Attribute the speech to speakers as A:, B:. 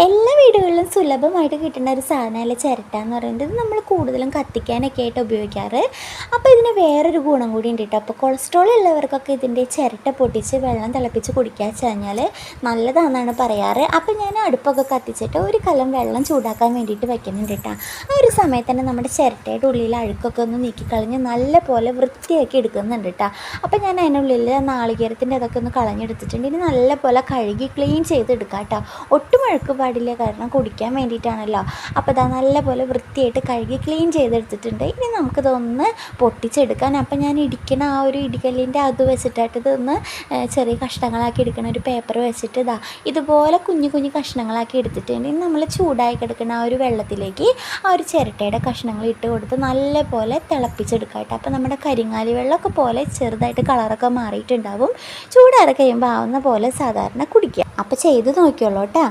A: എല്ലാ വീടുകളിലും സുലഭമായിട്ട് കിട്ടുന്ന ഒരു സാധനമല്ല ചിരട്ട എന്ന് പറയുന്നത്. ഇത് നമ്മൾ കൂടുതലും കത്തിക്കാനൊക്കെ ആയിട്ട് ഉപയോഗിക്കാറ്. അപ്പോൾ ഇതിന് വേറൊരു ഗുണം കൂടി ഉണ്ട് കേട്ടോ. അപ്പോൾ കൊളസ്ട്രോൾ ഉള്ളവർക്കൊക്കെ ഇതിൻ്റെ ചിരട്ട പൊട്ടിച്ച് വെള്ളം തിളപ്പിച്ച് കുടിക്കുക വെച്ച് കഴിഞ്ഞാൽ നല്ലതാണെന്നാണ് പറയാറ്. അപ്പോൾ ഞാൻ അടുപ്പൊക്കെ കത്തിച്ചിട്ട് ഒരു കലം വെള്ളം ചൂടാക്കാൻ വേണ്ടിയിട്ട് വെക്കുന്നുണ്ട് കേട്ടോ. ആ ഒരു സമയത്ത് തന്നെ നമ്മുടെ ചിരട്ടയുടെ ഉള്ളിൽ അഴുക്കൊക്കെ ഒന്ന് നീക്കിക്കളഞ്ഞ് നല്ല പോലെ വൃത്തിയാക്കി എടുക്കുന്നുണ്ട് കേട്ടോ. അപ്പോൾ ഞാൻ അതിനുള്ളിൽ നാളികേരത്തിൻ്റെ അതൊക്കെ ഒന്ന് കളഞ്ഞെടുത്തിട്ടുണ്ട്. ഇനി നല്ല പോലെ കഴുകി ക്ലീൻ ചെയ്തെടുക്കാം കേട്ടോ. ഒട്ടും അഴുക്ക് പാടില്ല, കാരണം കുടിക്കാൻ വേണ്ടിയിട്ടാണല്ലോ. അപ്പോൾ ഇതാ നല്ലപോലെ വൃത്തിയായിട്ട് കഴുകി ക്ലീൻ ചെയ്തെടുത്തിട്ടുണ്ട്. ഇനി നമുക്കിതൊന്ന് പൊട്ടിച്ചെടുക്കാൻ. അപ്പം ഞാൻ ഇടിക്കണ ആ ഒരു ഇടികല്ലിൻ്റെ അത് വെച്ചിട്ടായിട്ട് ഇതൊന്ന് ചെറിയ കഷ്ണങ്ങളാക്കി എടുക്കണം. ഒരു പേപ്പർ വെച്ചിട്ട് ഇതാ ഇതുപോലെ കുഞ്ഞു കുഞ്ഞു കഷ്ണങ്ങളാക്കി എടുത്തിട്ടുണ്ട്. ഇനി നമ്മൾ ചൂടായി കിടക്കുന്ന ആ ഒരു വെള്ളത്തിലേക്ക് ആ ഒരു ചിരട്ടയുടെ കഷ്ണങ്ങൾ ഇട്ട് കൊടുത്ത് നല്ലപോലെ തിളപ്പിച്ചെടുക്കാം കേട്ടോ. അപ്പോൾ നമ്മുടെ കരിങ്ങാലി വെള്ളമൊക്കെ പോലെ ചെറുതായിട്ട് കളറൊക്കെ മാറിയിട്ടുണ്ടാവും. ചൂടാറി കഴിയുമ്പോൾ ആവുന്ന പോലെ സാധാരണ കുടിക്കുക. അപ്പോൾ ചെയ്ത് നോക്കിയോളൂ കേട്ടോ.